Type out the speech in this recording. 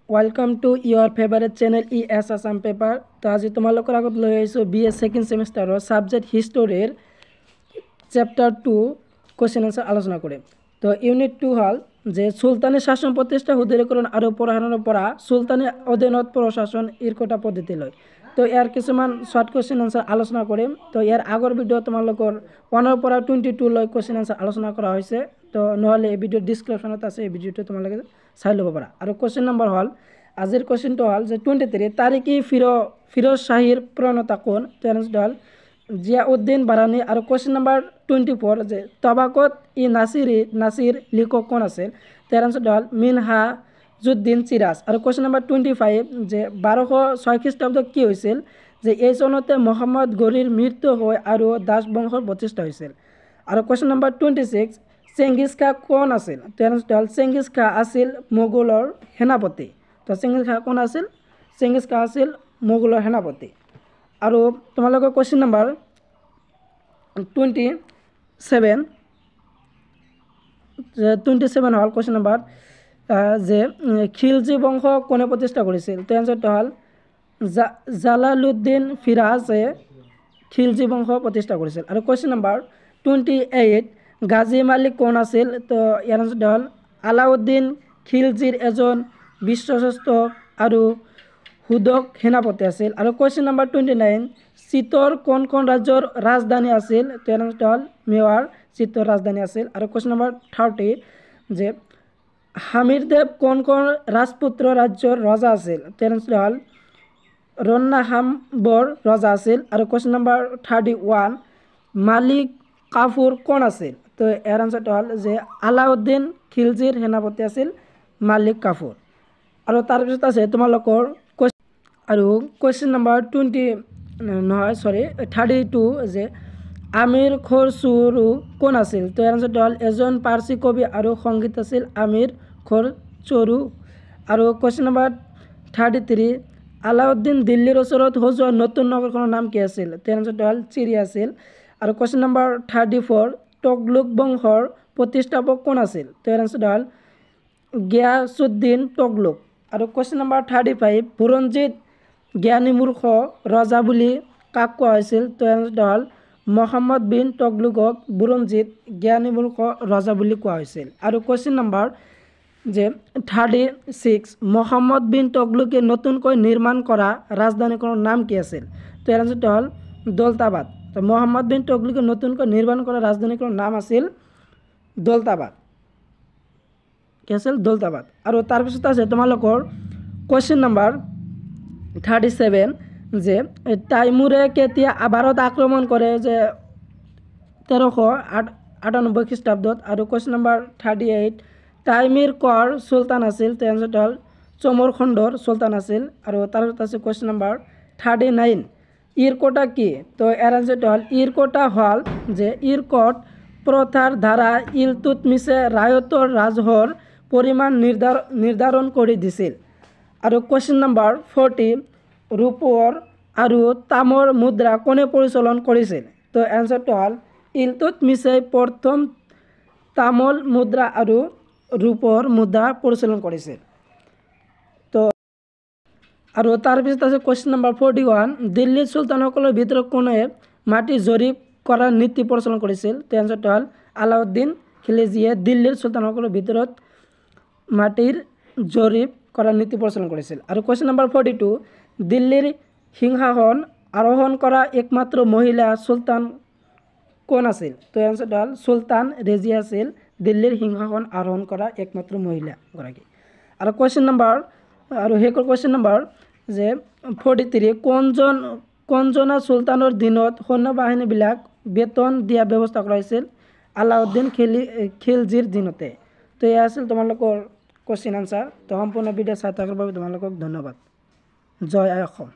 Welcome to your favorite channel ES Assam paper. তো আজি তোমালোকৰ আগত লৈ আহিছোঁ BA সেকেন্ড সেমিষ্টাৰৰ সাবজেক্ট হিষ্টৰীৰ চ্যাপ্টাৰ 2 কোৱেশ্চন আনসাৰ আলোচনা কৰিম। তো ইউনিট 2 হল যে সুলতানী শাসন প্ৰতিষ্ঠা সুদৃঢ়ীকৰণ আৰু প্ৰসাৰণৰ পৰা সুলতানী অধীনত প্ৰশাসন ইৰকটা পদ্ধতি লৈ। তো ইয়াৰ কিছুমান শৰ্ট কোৱেশ্চন আনসাৰ আলোচনা কৰিম। তো ইয়াৰ আগৰ ভিডিও তোমালোকৰ 1 পৰা 22 লৈ কোৱেশ্চন আনসাৰ আলোচনা কৰা হৈছে। তো নহলে এই ভিডিও ডেসক্ৰিপশনত আছে, এই ভিডিওটো তোমালোকে চাই ল'ব পাৰা। আৰু কোৱেশ্চন নম্বৰ হল আজিৰ কোৱেশ্চনটো হল যে 23 তাৰিখী ফিৰোজ শাহীৰ প্ৰণেতা কোন? তো এনসাৰটো হল জিয়াউদ্দিন বাৰানী। আৰু কোৱেশ্চন নম্বৰ 24 যে তবাকত ই নাছিৰ লিখক কোন আছিল? তো এনসাৰটো হল মিনহাজুদ্দিন চিৰাজ। আৰু কোৱেশ্চন নম্বৰ 25 যে 1206 খ্ৰীষ্টাব্দত কি হৈছিল? যে এই চনতে মহম্মদ গৌৰীৰ মৃত্যু হয় আৰু দাস বংশৰ প্ৰতিষ্ঠা হৈছিল। আৰু কোৱেশ্চন নম্বৰ 26 চেঙ্গিজ খাঁ কোন আছিল? তো এনসাৰটো হল চেঙ্গিজ খাঁ আছিল মোগলৰ সেনাপতি। তো চেঙ্গিজ খাঁ কোন আছিল? চেঙ্গিজ খাঁ আছিল মোগলৰ সেনাপতি। আৰু তোমালোকৰ কোৱেশ্চন নম্বৰ 27 হল কোৱেশ্চন নম্বৰ যে খিলজি বংশ কোনে প্ৰতিষ্ঠা কৰিছিল? তো এনসাৰটো হল জালালুদ্দিন ফিৰাজে খিলজি বংশ প্ৰতিষ্ঠা কৰিছিল। আৰু কোৱেশ্চন নম্বৰ 28 গাজী মালিক কোন আছিল? তো ইয়াৰ আনসাৰটো হল আলাউদ্দিন খিলজিৰ এজন বিশ্বস্ত আৰু সুদক্ষ সেনাপতি আছিল। আৰু কোৱেশ্চন নম্বৰ 29 চিতৰ কোন ৰাজ্যৰ ৰাজধানী আছিল? তো ইয়াৰ আনসাৰটো হল মেৱাৰ চিতৰ ৰাজধানী আছিল। আৰু কোৱেশ্চন নম্বৰ 30 যে হামিৰদেৱ কোন ৰাজপুত্ৰ ৰাজ্যৰ ৰজা আছিল? তো ইয়াৰ আনসাৰটো হল ৰন্নাহাম্বৰ ৰজা আছিল। আৰু কোৱেশ্চন নম্বৰ 31 মালিক কাফুৰ কোন আছিল? তো ইয়াৰ আনসাৰটো হল যে আলাউদ্দিন খিলজিৰ সেনাপতি আছিল মালিক কাফুৰ। আৰু তাৰপিছত আছে তোমালোকৰ আৰু কোৱেশ্চন নম্বৰ 32 যে আমিৰ খসৰু কোন আছিল? তো ইয়াৰ আনসাৰটো হল এজন পাৰ্চী কবি আৰু সংগীত আছিল আমিৰ খসৰু। আৰু কোৱেশ্চন নম্বৰ 33 আলাউদ্দিন দিল্লীৰ ওচৰত সজোৱা নতুন নগৰখনৰ নাম কি আছিল? তো ইয়াৰ আনসাৰটো হল চিৰি আছিল। আৰু কোৱেশ্চন নম্বৰ 34 তগলুক বংশৰ প্ৰতিষ্ঠাপক কোন আছিল? তো ইয়াৰ আনসাৰটো হল গিয়াছুদ্দিন তগলুক। আৰু কোৱেশ্চন নম্বৰ 35 বুৰঞ্জীত জ্ঞানীমূৰ্খ ৰজা বুলি কাক কোৱা হৈছিল? তো ইয়াৰ আনসাৰটো হল মহম্মদ বিন তগলুকক বুৰঞ্জীত জ্ঞানীমূৰ্খ ৰজা বুলি কোৱা হৈছিল। আৰু কোৱেশ্চন নম্বৰ যে 36 মহম্মদ বিন তগলুকে নতুনকৈ নিৰ্মাণ কৰা ৰাজধানীখনৰ নাম কি আছিল? তো ইয়াৰ আনসাৰটো হল দৌলতাবাদ। তো মহম্মদ বিন তগলুকে নতুনকৈ নিৰ্মাণ কৰা ৰাজধানীখনৰ নাম আছিল দৌলতাবাদ। কি আছিল? দৌলতাবাদ। আৰু তাৰপিছত আছে তোমালোকৰ কোৱেশ্চন নম্বৰ 37 যে তাইমুৰে কেতিয়া ভাৰত আক্ৰমণ কৰে? যে 1398 খ্ৰীষ্টাব্দত। আৰু কোৱেশ্চন নম্বৰ 38 তাইমিৰ কৰ চুলতান আছিল? তো এনসাৰটো হল চমৰখণ্ডৰ চুলতান আছিল। আৰু তাৰপিছত আছে কোৱেশ্চন নম্বৰ 39 ইৰকটা কি? তো ইয়াৰ আনসাৰটো হল ইৰকটা হল যে ইৰকট প্ৰথাৰ দ্বাৰা ইলতুৎমিছে ৰায়তৰ ৰাজহৰ পৰিমাণ নিৰ্ধাৰণ কৰি দিছিল। আৰু কোৱেশ্চন নম্বৰ 40 ৰূপৰ আৰু তামৰ মুদ্ৰা কোনে পৰিচালন কৰিছিল? তো এনসাৰটো হল ইলতুৎমিছে প্ৰথম তামল মুদ্ৰা আৰু ৰূপৰ মুদ্ৰা পৰিচালন কৰিছিল। তো আৰু তাৰপিছত আছে কোৱেশ্চন নম্বৰ 41 দিল্লীৰ চুলতানসকলৰ ভিতৰত কোনে মাটি জৰীপ কৰাৰ নীতি প্ৰচলন কৰিছিল? তো এনসাৰটো হল আলাউদ্দিন খিলজিয়ে দিল্লীৰ চুলতানসকলৰ ভিতৰত মাটিৰ জৰীপ কৰাৰ নীতি প্ৰচলন কৰিছিল। আৰু কোৱেশ্চন নম্বৰ 42 দিল্লীৰ সিংহাসন আৰোহণ কৰা একমাত্ৰ মহিলা চুলতান কোন আছিল? তো এনসাৰটো হল চুলতান ৰেজিয়া আছিল দিল্লীৰ সিংহাসন আৰোহণ কৰা একমাত্ৰ মহিলা গৰাকী। আৰু কোৱেশ্চন নম্বৰ আৰু শেষৰ কোৱেশ্চন নম্বৰ যে 43 কোনজনা চুলতানৰ দিনত সৈন্যবাহিনীবিলাক বেতন দিয়া ব্যৱস্থা কৰা হৈছিল? আলাউদ্দিন খিলজিৰ দিনতে। তো এয়া আছিল তোমালোকৰ কোৱেশ্চন আনসাৰ। তো সম্পূৰ্ণ ভিডিও চাই থকাৰ বাবে তোমালোকক ধন্যবাদ। জয় আই অসম।